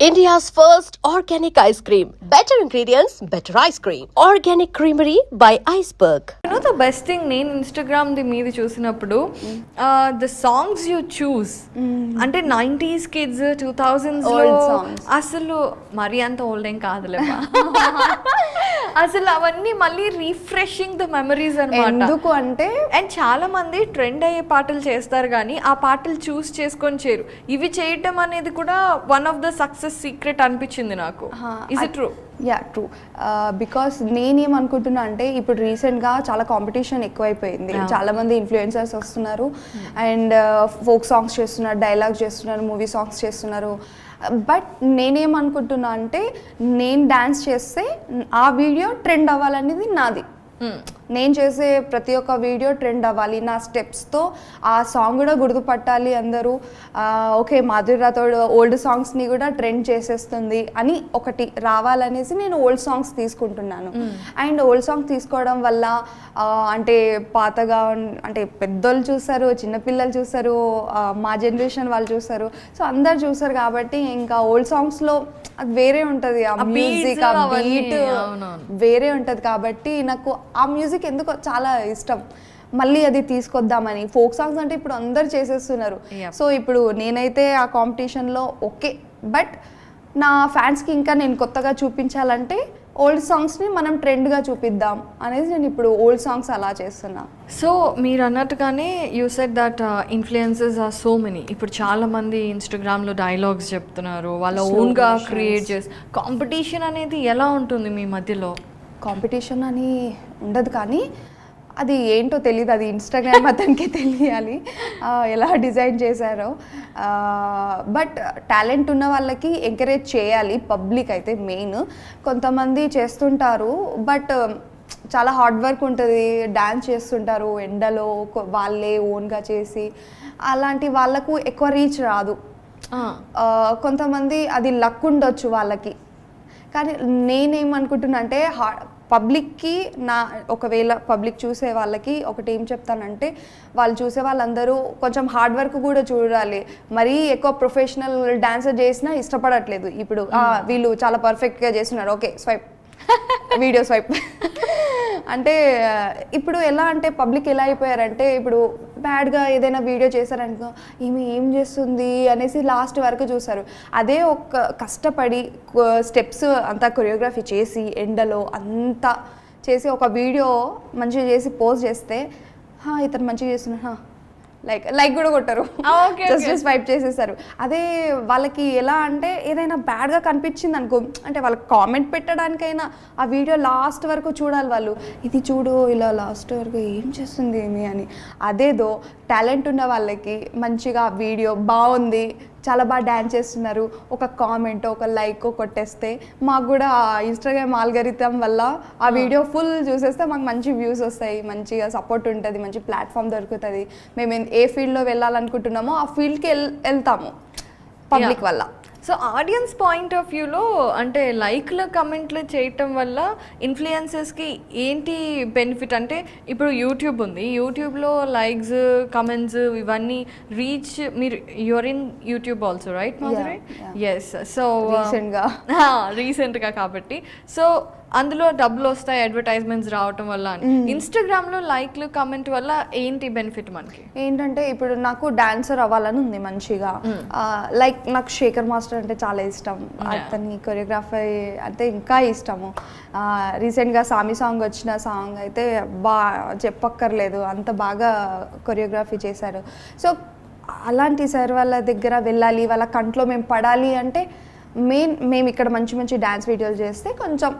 India's first organic ice cream. Better ingredients, better ice cream. Organic Creamery by Iceberg. You know the best thing నేను Instagram the మీది చూసినప్పుడు the songs you choose అంటే 90s kids 2000s లో అసలు మరీ అంత old ఏం కాదులేమా అసలు అవన్నీ మళ్ళీ రీఫ్రెషింగ్ ద మెమరీస్ అన్నమాట. ఎందుకు అంటే అండ్ చాలా మంది ట్రెండ్ అయ్యే పాటలు చేస్తారు కానీ ఆ పాటలు చూస్ చేసుకొని చేరు. ఇవి చేయటం అనేది కూడా one of the success secret అనిపించింది నాకు. Is it true? Yeah true. Because నేనేమనుకుంటున్నా అంటే ఇప్పుడు రీసెంట్గా చాలా కాంపిటీషన్ ఎక్కువైపోయింది. చాలా మంది ఇన్ఫ్లుయెన్సర్స్ వస్తున్నారు అండ్ ఫోక్ సాంగ్స్ చేస్తున్నారు, డైలాగ్స్ చేస్తున్నారు, మూవీ సాంగ్స్ చేస్తున్నారు. బట్ నేనేమనుకుంటున్నా అంటే నేను డ్యాన్స్ చేస్తే ఆ వీడియో ట్రెండ్ అవ్వాలనేది నాది. నేను చేసే ప్రతి ఒక్క వీడియో ట్రెండ్ అవ్వాలి, నా స్టెప్స్తో ఆ సాంగ్ కూడా గుర్తుపట్టాలి అందరూ. ఓకే మాధురి రాథోడ్ ఓల్డ్ సాంగ్స్ని కూడా ట్రెండ్ చేసేస్తుంది అని ఒకటి రావాలనేసి నేను ఓల్డ్ సాంగ్స్ తీసుకుంటున్నాను. అండ్ ఓల్డ్ సాంగ్స్ తీసుకోవడం వల్ల అంటే పాతగా అంటే పెద్దోళ్ళు చూస్తారు, చిన్నపిల్లలు చూస్తారు, మా జనరేషన్ వాళ్ళు చూస్తారు, సో అందరు చూస్తారు. కాబట్టి ఇంకా ఓల్డ్ సాంగ్స్లో అది వేరే ఉంటుంది, ఆ మ్యూజిక్ ఆ బీట్ వేరే ఉంటుంది. కాబట్టి నాకు ఆ మ్యూజిక్ ఎందుకో చాలా ఇష్టం. మళ్ళీ అది తీసుకొద్దామని. ఫోక్ సాంగ్స్ అంటే ఇప్పుడు అందరు చేసేస్తున్నారు. సో ఇప్పుడు నేనైతే ఆ కాంపిటీషన్లో ఓకే, బట్ నా ఫ్యాన్స్కి ఇంకా నేను కొత్తగా చూపించాలంటే ఓల్డ్ సాంగ్స్ని మనం ట్రెండ్గా చూపిద్దాం అనేది నేను ఇప్పుడు ఓల్డ్ సాంగ్స్ అలా చేస్తున్నా. సో మీరు అన్నట్టుగానే you said that influences are so many. ఇప్పుడు చాలా మంది ఇన్స్టాగ్రామ్లో డైలాగ్స్ చెప్తున్నారు, వాళ్ళ ఓన్గా క్రియేట్ చేసి. కాంపిటీషన్ అనేది ఎలా ఉంటుంది మీ మధ్యలో? కాంపిటీషన్ అని ఉండదు, కానీ అది ఏంటో తెలియదు, అది ఇన్స్టాగ్రామ్ అతనికి తెలియాలి ఎలా డిజైన్ చేశారో. బట్ టాలెంట్ ఉన్న వాళ్ళకి ఎంకరేజ్ చేయాలి పబ్లిక్ అయితే మెయిన్. కొంతమంది చేస్తుంటారు బట్ చాలా హార్డ్ వర్క్ ఉంటుంది, డ్యాన్స్ చేస్తుంటారు ఎండలో వాళ్ళే ఓన్గా చేసి. అలాంటి వాళ్ళకు ఎక్కువ రీచ్ రాదు. కొంతమంది అది లక్ ఉండొచ్చు వాళ్ళకి. కానీ నేనేమనుకుంటున్నా అంటే పబ్లిక్కి ఒకవేళ పబ్లిక్ చూసే వాళ్ళకి ఒకటి ఏం చెప్తానంటే, వాళ్ళు చూసే వాళ్ళందరూ కొంచెం హార్డ్ వర్క్ కూడా చూడాలి. మరీ ఎక్కువ ప్రొఫెషనల్ డాన్సర్ చేసినా ఇష్టపడట్లేదు. ఇప్పుడు వీళ్ళు చాలా పర్ఫెక్ట్గా చేస్తున్నారు, ఓకే స్వైప్ వీడియో స్వైప్ అంటే ఇప్పుడు ఎలా అంటే పబ్లిక్ ఎలా అయిపోయారంటే, ఇప్పుడు బ్యాడ్గా ఏదైనా వీడియో చేశారనుకో ఈమె ఏం చేస్తుంది అనేసి లాస్ట్ వరకు చూస్తారు. అదే ఒక కష్టపడి స్టెప్స్ అంతా కొరియోగ్రఫీ చేసి ఎండలో అంతా చేసి ఒక వీడియో మంచిగా చేసి పోస్ట్ చేస్తే ఇతను మంచిగా చేస్తున్నా లైక్ కూడా కొట్టరు, జస్ట్ స్వైప్ చేసేస్తారు. అదే వాళ్ళకి ఎలా అంటే ఏదైనా బ్యాడ్గా కనిపించింది అనుకో, అంటే వాళ్ళకి కామెంట్ పెట్టడానికైనా ఆ వీడియో లాస్ట్ వరకు చూడాలి వాళ్ళు. ఇది చూడు ఇలా లాస్ట్ వరకు ఏం చేస్తుంది ఏమి అని. అదేదో టాలెంట్ ఉన్న వాళ్ళకి మంచిగా వీడియో బాగుంది, చాలా బాగా డ్యాన్స్ చేస్తున్నారు, ఒక కామెంట్ ఒక లైక్ కొట్టేస్తే మాకు కూడా ఇన్స్టాగ్రామ్ ఆల్గరిథం వల్ల ఆ వీడియో ఫుల్ చూసేస్తే మాకు మంచి వ్యూస్ వస్తాయి, మంచిగా సపోర్ట్ ఉంటుంది, మంచి ప్లాట్ఫామ్ దొరుకుతుంది. మేము ఏ ఫీల్డ్లో వెళ్ళాలనుకుంటున్నామో ఆ ఫీల్డ్కి వెళ్తాము పబ్లిక్ వల్ల. సో ఆడియన్స్ పాయింట్ ఆఫ్ వ్యూలో అంటే లైక్లు కమెంట్లు చేయటం వల్ల ఇన్ఫ్లుయెన్సర్స్కి ఏంటి బెనిఫిట్ అంటే, ఇప్పుడు యూట్యూబ్ ఉంది, యూట్యూబ్లో లైక్స్ కమెంట్స్ ఇవన్నీ రీచ్, మీరు you are in YouTube also right Madhuri? Yes. So రీసెంట్గా కాబట్టి సో అందులో డబ్బులు వస్తాయి అడ్వర్టైజ్మెంట్స్ రావటం వల్ల. ఇన్స్టాగ్రామ్లో లైక్లు కమెంట్ వల్ల ఏంటి బెనిఫిట్ మనకి? ఏంటంటే ఇప్పుడు నాకు డాన్సర్ అవ్వాలని ఉంది మంచిగా. లైక్ నాకు శేఖర్ మాస్టర్ అంటే చాలా ఇష్టం, అతని కొరియోగ్రాఫర్ అంటే ఇంకా ఇష్టము. రీసెంట్గా సామి సాంగ్ వచ్చిన సాంగ్ అయితే చెప్పక్కర్లేదు, అంత బాగా కొరియోగ్రఫీ చేశారు. సో అలాంటి సార్ వాళ్ళ దగ్గర వెళ్ళాలి, వాళ్ళ కంట్లో మేము పడాలి అంటే మేము ఇక్కడ మంచి మంచి డ్యాన్స్ వీడియోలు చేస్తే కొంచెం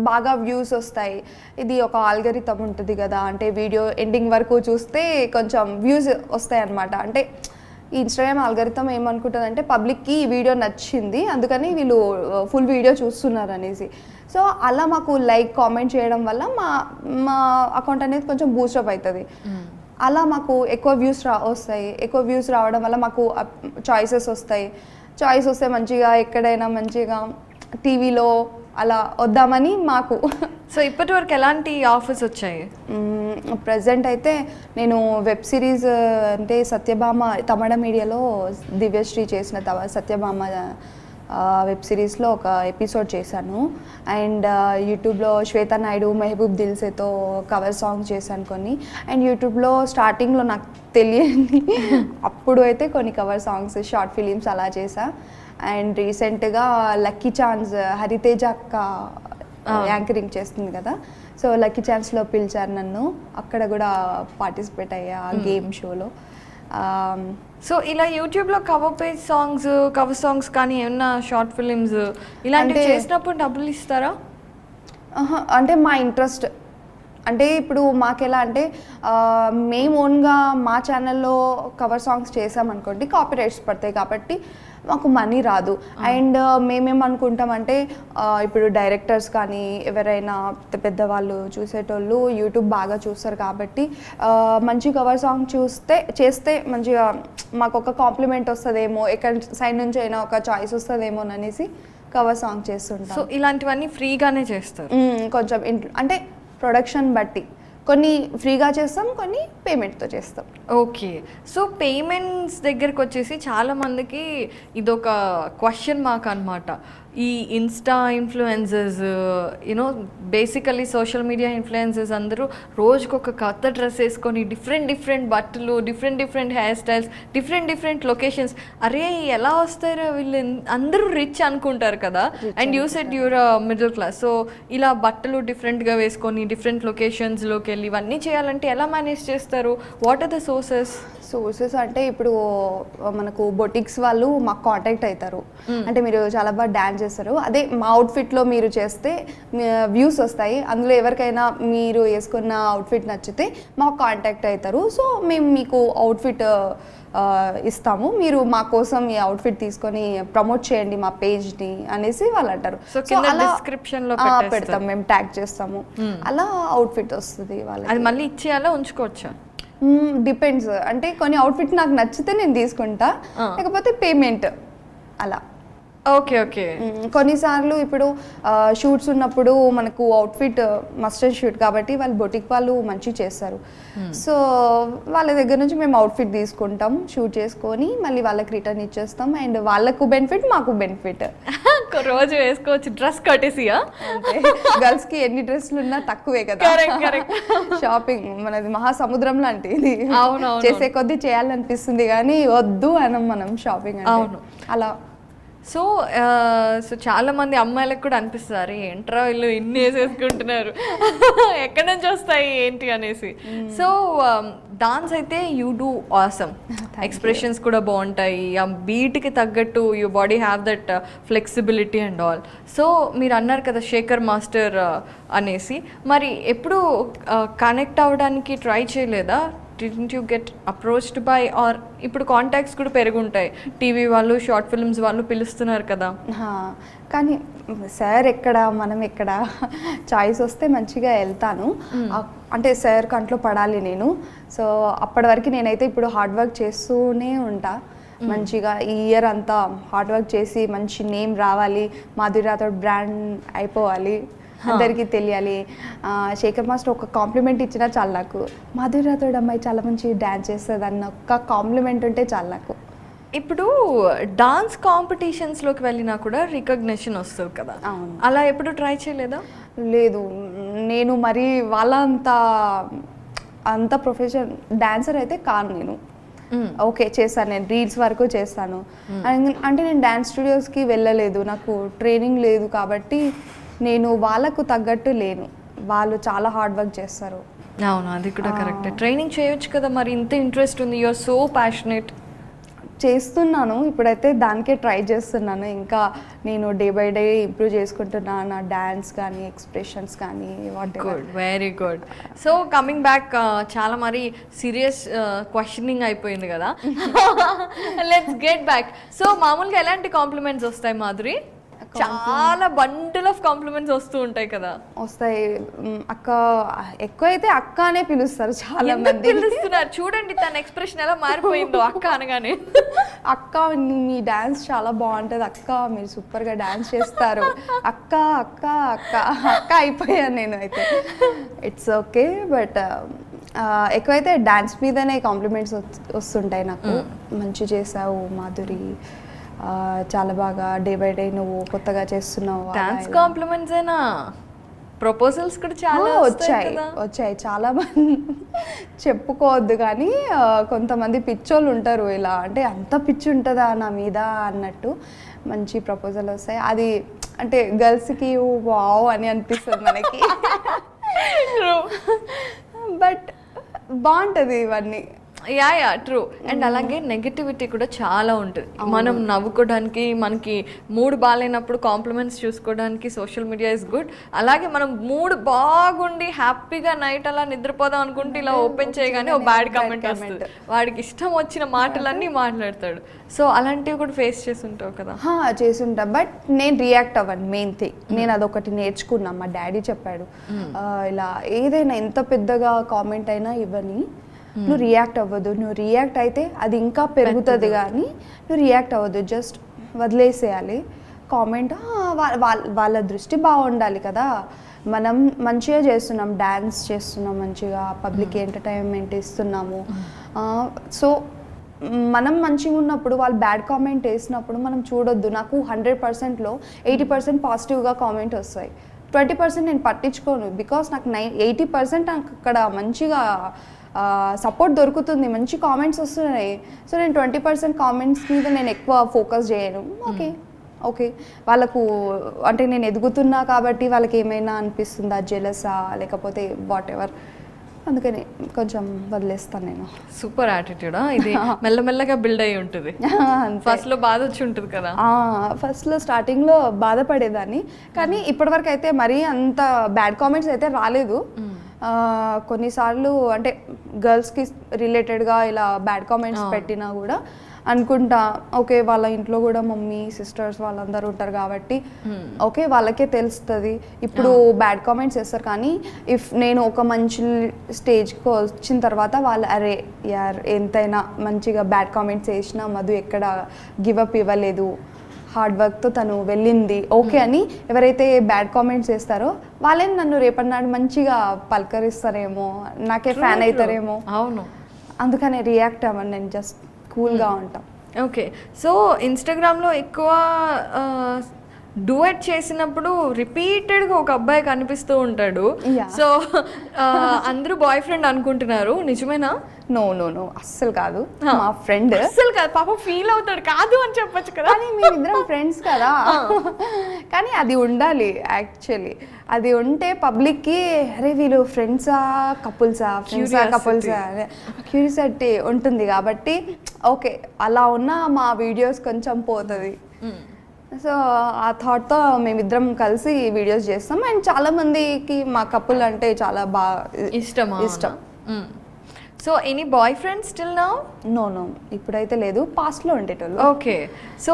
బాగా వ్యూస్ వస్తాయి. ఇది ఒక ఆల్గరిథం ఉంటుంది కదా, అంటే వీడియో ఎండింగ్ వరకు చూస్తే కొంచెం వ్యూస్ వస్తాయి అన్నమాట. అంటే ఈ ఇన్స్టాగ్రామ్ ఆల్గరిథం ఏమనుకుంటుంది అంటే పబ్లిక్కి ఈ వీడియో నచ్చింది అందుకని వీళ్ళు ఫుల్ వీడియో చూస్తున్నారు అనేసి. సో అలా మాకు లైక్ కామెంట్ చేయడం వల్ల మా అకౌంట్ అనేది కొంచెం బూస్టప్ అవుతుంది. అలా మాకు ఎక్కువ వ్యూస్ వస్తాయి. ఎక్కువ వ్యూస్ రావడం వల్ల మాకు చాయిసెస్ వస్తాయి. చాయిస్ వస్తే మంచిగా ఎక్కడైనా మంచిగా టీవీలో అలా వద్దామని మాకు. సో ఇప్పటి వరకు ఎలాంటి ఆఫర్స్ వచ్చాయి? ప్రజెంట్ అయితే నేను వెబ్ సిరీస్ అంటే సత్యభామ తమిళ మీడియాలో దివ్యశ్రీ చేసిన సత్యభామ వెబ్ సిరీస్లో ఒక ఎపిసోడ్ చేశాను. అండ్ యూట్యూబ్లో శ్వేతా నాయుడు, మెహబూబ్ దిల్సేతో కవర్ సాంగ్ చేశాను కొన్ని. అండ్ యూట్యూబ్లో స్టార్టింగ్లో నాకు తెలియని అప్పుడు అయితే కొన్ని కవర్ సాంగ్స్, షార్ట్ ఫిలిమ్స్ అలా చేశా. అండ్ రీసెంట్గా లక్కీ ఛాన్స్ హరితేజ అక్క యాంకరింగ్ చేస్తుంది కదా, సో లక్కీ ఛాన్స్లో పిలిచారు నన్ను, అక్కడ కూడా పార్టిసిపేట్ అయ్యా ఆ గేమ్ షోలో. సో ఇలా యూట్యూబ్లో కవర్ సాంగ్స్ కానీ ఏమన్నా షార్ట్ ఫిలిమ్స్ ఇలాంటివి చేసినప్పుడు డబ్బులు ఇస్తారా? అంటే మా ఇంట్రెస్ట్, అంటే ఇప్పుడు మాకెలా అంటే మేము ఓన్గా మా ఛానల్లో కవర్ సాంగ్స్ చేసామనుకోండి కాపీరైట్స్ పడతాయి కాబట్టి మాకు మనీ రాదు. అండ్ మేమేమనుకుంటామంటే ఇప్పుడు డైరెక్టర్స్ కానీ ఎవరైనా పెద్దవాళ్ళు చూసేటోళ్ళు యూట్యూబ్ బాగా చూస్తారు కాబట్టి మంచి కవర్ సాంగ్ చేస్తే మంచిగా మాకు ఒక కాంప్లిమెంట్ వస్తుందేమో, ఎక్కడి సైడ్ నుంచి అయినా ఒక చాయిస్ వస్తుందేమో అనేసి కవర్ సాంగ్ చేస్తుంటాం. సో ఇలాంటివన్నీ ఫ్రీగానే చేస్తారు? కొంచెం అంటే ప్రొడక్షన్ బట్టి కొన్ని ఫ్రీగా చేస్తాం, కొన్ని పేమెంట్తో చేస్తాం. ఓకే. సో పేమెంట్స్ దగ్గరకు వచ్చేసి చాలామందికి ఇదొక క్వశ్చన్ మార్క్ అనమాట. ఈ insta influencers you know basically social media influencers అందరూ రోజుకొక కొత్త డ్రెస్ వేసుకొని డిఫరెంట్ బట్టలు, different hair styles, different locations. అరే ఎలా వస్తారో వీళ్ళు, అందరూ రిచ్ అనుకుంటారు కదా. And you said you're middle class. So ఇలా బట్టలు డిఫరెంట్గా వేసుకొని డిఫరెంట్ లొకేషన్స్లోకి వెళ్ళి ఇవన్నీ చేయాలంటే ఎలా మేనేజ్ చేస్తారు? వాట్ ఆర్ ద సోర్సెస్ అంటే ఇప్పుడు మనకు బొటిక్స్ వాళ్ళు మాకు కాంటాక్ట్ అవుతారు. అంటే మీరు చాలా బాగా డ్యాన్స్ చేస్తారు, అదే మా అవుట్ఫిట్లో మీరు చేస్తే వ్యూస్ వస్తాయి, అందులో ఎవరికైనా మీరు వేసుకున్న అవుట్ఫిట్ నచ్చితే మాకు కాంటాక్ట్ అవుతారు. సో మేము మీకు అవుట్ఫిట్ ఇస్తాము, మీరు మా కోసం ఈ అవుట్ఫిట్ తీసుకొని ప్రమోట్ చేయండి మా పేజ్ని అనేసి వాళ్ళు అంటారు. సో డిస్క్రిప్షన్లో పెడతాం, మేము ట్యాగ్ చేస్తాము, అలా అవుట్ఫిట్ వస్తుంది వాళ్ళకి. అది మళ్ళీ ఇచ్చేయాలా, ఉంచుకోవచ్చా? డిపెండ్స్. అంటే కొన్ని అవుట్ఫిట్ నాకు నచ్చితే నేను తీసుకుంటా, లేకపోతే పేమెంట్ అలా. ఓకే. కొన్నిసార్లు ఇప్పుడు షూట్స్ ఉన్నప్పుడు మనకు అవుట్ఫిట్ మస్ట్ అండ్ షూట్ కాబట్టి వాళ్ళు బొటిక్ వాళ్ళు మంచిగా చేస్తారు. సో వాళ్ళ దగ్గర నుంచి మేము అవుట్ఫిట్ తీసుకుంటాం, షూట్ చేసుకొని మళ్ళీ వాళ్ళకి రిటర్న్ ఇచ్చేస్తాం. అండ్ వాళ్ళకు బెనిఫిట్, మాకు బెనిఫిట్. రోజు వేసుకోవచ్చు డ్రెస్ కట్టేసియా? గర్ల్స్కి ఎన్ని డ్రెస్సులు ఉన్నా తక్కువే కదా. షాపింగ్ మనది మహాసముద్రం లాంటిది, చేసే కొద్దీ చేయాలనిపిస్తుంది కానీ వద్దు అనం మనం షాపింగ్ అంటే అలా. సో చాలా మంది అమ్మాయిలకు కూడా అనిపిస్తారు, ఏంట్రా వీళ్ళు ఇన్ని వేసేసుకుంటున్నారు, ఎక్కడి నుంచి వస్తాయి ఏంటి అనేసి. సో డాన్స్ అయితే యూ డూ ఆసమ్, ఎక్స్ప్రెషన్స్ కూడా బాగుంటాయి, ఆ బీట్కి తగ్గట్టు you body have that flexibility and all. So మీరు అన్నారు కదా శేఖర్ మాస్టర్ అనేసి, మరి ఎప్పుడు కనెక్ట్ అవ్వడానికి ట్రై చేయలేదా? Didn't you get approached by, or ఇప్పుడు కాంటాక్ట్స్ కూడా పెరుగుంటాయి, టీవీ వాళ్ళు, షార్ట్ ఫిల్మ్స్ వాళ్ళు పిలుస్తున్నారు కదా. కానీ సార్ ఎక్కడ, మనం ఎక్కడ, చాయిస్ వస్తే మంచిగా వెళ్తాను. అంటే సార్ కంట్లో పడాలి నేను. సో అప్పటి వరకు నేనైతే ఇప్పుడు హార్డ్ వర్క్ చేస్తూనే ఉంటా, మంచిగా ఈ ఇయర్ అంతా హార్డ్ వర్క్ చేసి మంచి నేమ్ రావాలి, మాధురి రాథోడ్ బ్రాండ్ అయిపోవాలి, అందరికీ తెలియాలి. శేఖర్ మాస్టర్ ఒక కాంప్లిమెంట్ ఇచ్చినా చాలు నాకు, మాధురి రాథోడ్ అమ్మాయి చాలా మంచి డ్యాన్స్ చేస్తుంది అన్న ఒక్క కాంప్లిమెంట్ ఉంటే చాలు నాకు. ఇప్పుడు డాన్స్ కాంపిటీషన్స్లోకి వెళ్ళినా కూడా రికగ్నిషన్ వస్తుంది కదా, అలా ఎప్పుడు ట్రై చేయలేదా? లేదు, నేను మరి వాళ్ళ అంత ప్రొఫెషన్ డాన్సర్ అయితే కాను నేను. ఓకే చేస్తాను, నేను రీల్స్ వరకు చేస్తాను. అంటే నేను డ్యాన్స్ స్టూడియోస్కి వెళ్ళలేదు, నాకు ట్రైనింగ్ లేదు కాబట్టి నేను వాళ్ళకు తగ్గట్టు లేను. వాళ్ళు చాలా హార్డ్ వర్క్ చేస్తారు. అవును, అది కూడా కరెక్ట్. ట్రైనింగ్ చేయొచ్చు కదా, మరి ఇంత ఇంట్రెస్ట్ ఉంది, యూఆర్ సో ప్యాషనేట్. చేస్తున్నాను, ఇప్పుడైతే దానికే ట్రై చేస్తున్నాను. ఇంకా నేను డే బై డే ఇంప్రూవ్ చేసుకుంటున్నాను, నా డ్యాన్స్ కానీ ఎక్స్ప్రెషన్స్ కానీ. Good, very good. So coming back, చాలా మరి సీరియస్ క్వశ్చనింగ్ అయిపోయింది కదా, లెట్స్ గెట్ బ్యాక్. సో మామూలుగా ఎలాంటి కాంప్లిమెంట్స్ వస్తాయి మాధురి? చాలా బండిల్ ఆఫ్ కాంప్లిమెంట్స్ వస్తూ ఉంటాయి కదా. వస్తాయి అక్క, ఎక్కువైతే అక్క అనే పిలుస్తారు చాలా మంది. పిలుస్తున్నారు చూడండి, తన ఎక్స్ప్రెషన్ ఎలా మారిపోయిందో అక్క అనగానే. అక్క మీ డాన్స్ చాలా బాగుంటుంది, అక్క మీరు సూపర్గా డాన్స్ చేస్తారు, అక్క అక్క అక్క అక్క అయిపోయాను నేను అయితే. ఇట్స్ ఓకే, బట్ ఎక్కువైతే డాన్స్ మీదనే కాంప్లిమెంట్స్ వస్తుంటాయి నాకు. మంచి చేసావు మాధురి, చాలా బాగా డే బై డే నువ్వు కొత్తగా చేస్తున్నావు డాన్స్ కాంప్లిమెంట్స్ అయినా ప్రపోజల్స్ కూడా చాలా వచ్చాయి చాలా మంది చెప్పుకోవద్దు కానీ కొంతమంది పిచ్చోళ్ళు ఉంటారు ఇలా అంటే అంత పిచ్చి ఉంటుందా నా మీద అన్నట్టు మంచి ప్రపోజల్ వస్తాయి. అది అంటే గర్ల్స్కి వావ్ అని అనిపిస్తుంది మనకి. బట్ బాగుంటుంది ఇవన్నీ. Yeah true. అండ్ అలాగే నెగటివిటీ కూడా చాలా ఉంటుంది. మనం నవ్వుకోవడానికి, మనకి మూడ్ బాగాలేనప్పుడు కాంప్లిమెంట్స్ చూసుకోవడానికి సోషల్ మీడియా ఇస్ గుడ్. అలాగే మనం మూడ్ బాగుండి హ్యాపీగా నైట్ అలా నిద్రపోదాం అనుకుంటే ఇలా ఓపెన్ చేయగానే ఓ బ్యాడ్ కామెంట్ వస్తుంది, వాడికి ఇష్టం వచ్చిన మాటలన్నీ మాట్లాడతాడు. సో అలాంటివి కూడా ఫేస్ చేసి ఉంటావు కదా? చేసుంటా, బట్ నేను రియాక్ట్ అవ్వను. మెయిన్ థింగ్ నేను అదొకటి నేర్చుకున్నా, మా డాడీ చెప్పాడు ఇలా ఏదైనా ఎంత పెద్దగా కామెంట్ అయినా ఇవ్వని, నువ్వు రియాక్ట్ అవ్వదు. నువ్వు రియాక్ట్ అయితే అది ఇంకా పెరుగుతుంది కానీ నువ్వు రియాక్ట్ అవ్వదు, జస్ట్ వదిలేసేయాలి. కామెంట్ వాళ్ళ దృష్టి బాగుండాలి కదా. మనం మంచిగా చేస్తున్నాం, డ్యాన్స్ చేస్తున్నాం, మంచిగా పబ్లిక్ ఎంటర్టైన్మెంట్ ఇస్తున్నాము. సో మనం మంచిగా ఉన్నప్పుడు వాళ్ళు బ్యాడ్ కామెంట్ వేసినప్పుడు మనం చూడొద్దు. నాకు 100%లో 80% పాజిటివ్గా కామెంట్ వస్తాయి, 20% నేను పట్టించుకోను. బికాస్ నాకు 80% నాకు అక్కడ మంచిగా సపోర్ట్ దొరుకుతుంది, మంచి కామెంట్స్ వస్తున్నాయి. సో నేను 20% కామెంట్స్ మీద నేను ఎక్కువ ఫోకస్ చేయను. ఓకే వాళ్ళకు అంటే నేను ఎదుగుతున్నా కాబట్టి వాళ్ళకి ఏమైనా అనిపిస్తుందా, జెలసా లేకపోతే వాట్ ఎవర్, అందుకని కొంచెం వదిలేస్తాను నేను. సూపర్ యాటిట్యూడా ఇది? మెల్లమెల్లగా బిల్డ్ అయ్యి ఉంటుంది. ఫస్ట్లో బాధ వచ్చి ఉంటుంది కదా? ఫస్ట్లో స్టార్టింగ్లో బాధపడేదాన్ని, కానీ ఇప్పటివరకు అయితే మరీ అంత బ్యాడ్ కామెంట్స్ అయితే రాలేదు. కొన్నిసార్లు అంటే గర్ల్స్కి రిలేటెడ్గా ఇలా బ్యాడ్ కామెంట్స్ పెట్టినా కూడా అనుకుంటా ఓకే వాళ్ళ ఇంట్లో కూడా మమ్మీ సిస్టర్స్ వాళ్ళందరూ ఉంటారు కాబట్టి ఓకే వాళ్ళకే తెలుస్తుంది. ఇప్పుడు బ్యాడ్ కామెంట్స్ చేస్తారు కానీ ఇఫ్ నేను ఒక మంచి స్టేజ్కి వచ్చిన తర్వాత వాళ్ళు అరే యార్ ఎంతైనా మంచిగా బ్యాడ్ కామెంట్స్ వేసినా మధు ఎక్కడ గివప్ ఇవ్వలేదు, హార్డ్ వర్క్తో తను వెళ్ళింది ఓకే అని ఎవరైతే బ్యాడ్ కామెంట్స్ చేస్తారో వాళ్ళే నన్ను రేపటి నాడు మంచిగా పలకరిస్తారేమో, నాకే ఫ్యాన్ అవుతారేమో. అవును, అందుకనే రియాక్ట్ అవ్వండి, నేను జస్ట్ కూల్గా ఉంటాం. ఓకే, సో ఇన్స్టాగ్రామ్లో ఎక్కువ డూయట్ చేసినప్పుడు రిపీటెడ్గా ఒక అబ్బాయి కనిపిస్తూ ఉంటాడు. సో అందరూ బాయ్ ఫ్రెండ్ అనుకుంటున్నారు, నిజమేనా? నో అస్సలు కాదు, మా ఫ్రెండ్. అస్సలు కాదు, పాప ఫీల్ అవుతాడు, కాదు అని చెప్పొచ్చు కదా. కానీ మేమిద్దరం ఫ్రెండ్స్ కదా. కానీ అది ఉండాలి యాక్చువల్లీ, అది ఉంటే పబ్లిక్కి అరే వీళ్ళు ఫ్రెండ్సా కపుల్సా అనే క్యూరియాసిటీ ఉంటుంది కాబట్టి ఓకే అలా ఉన్న మా వీడియోస్ కొంచెం పోతుంది. సో ఆ థాట్తో మేమిద్దరం కలిసి వీడియోస్ చేస్తాం. అండ్ చాలా మందికి మా కపుల్ అంటే చాలా బాగా ఇష్టం. So any boy friend still now? No ఇప్పుడైతే లేదు, పాస్ట్లో ఉండేటోళ్ళు. ఓకే, సో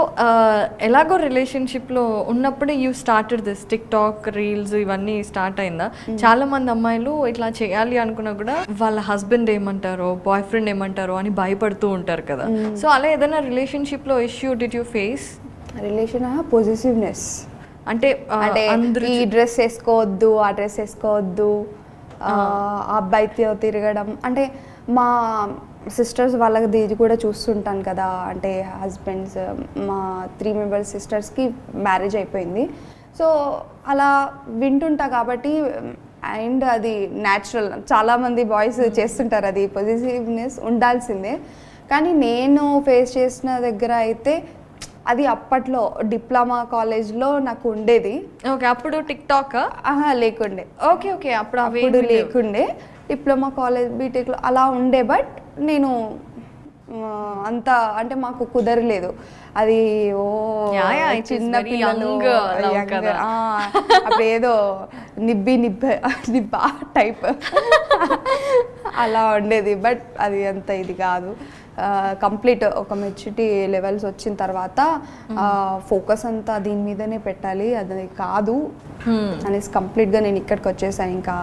ఎలాగో రిలేషన్షిప్లో ఉన్నప్పుడు you started this TikTok reels ఇవన్నీ స్టార్ట్ అయిందా? చాలా మంది అమ్మాయిలు ఇట్లా చేయాలి అనుకున్నా కూడా వాళ్ళ హస్బెండ్ ఏమంటారో బాయ్ ఫ్రెండ్ ఏమంటారో అని భయపడుతూ ఉంటారు కదా. సో అలా ఏదైనా రిలేషన్షిప్లో issue did you face? Relation positiveness అంటే ఈ డ్రెస్ వేసుకోవద్దు, ఆ డ్రెస్ వేసుకోవద్దు, ఆ అబ్బాయితో తిరగడం. అంటే మా సిస్టర్స్ వాళ్ళది ఇది కూడా చూస్తుంటాను కదా, అంటే హస్బెండ్స్ మా 3 మెంబర్స్ సిస్టర్స్కి మ్యారేజ్ అయిపోయింది. సో అలా వింటుంటా కాబట్టి అండ్ అది న్యాచురల్, చాలామంది బాయ్స్ చేస్తుంటారు, అది పొజిటివ్నెస్ ఉండాల్సిందే. కానీ నేను ఫేస్ చేసిన దగ్గర అయితే అది అప్పట్లో డిప్లొమా కాలేజ్లో నాకు ఉండేది. ఓకే, అప్పుడు టిక్ టాక్ లేకుండే. ఓకే అప్పుడు లేకుండే, డిప్లొమా కాలేజ్ బీటెక్లో అలా ఉండే. బట్ నేను అంత అంటే మాకు కుదరలేదు అది. చిన్న పిల్లలు అప్పుడు ఏదో నిబ్బా టైప్ అలా ఉండేది. బట్ అది అంత ఇది కాదు. కంప్లీట్ ఒక మెచ్యూరిటీ లెవెల్స్ వచ్చిన తర్వాత ఫోకస్ అంతా దీని మీదనే పెట్టాలి, అది కాదు అనేసి కంప్లీట్గా నేను ఇక్కడికి వచ్చేసాను. ఇంకా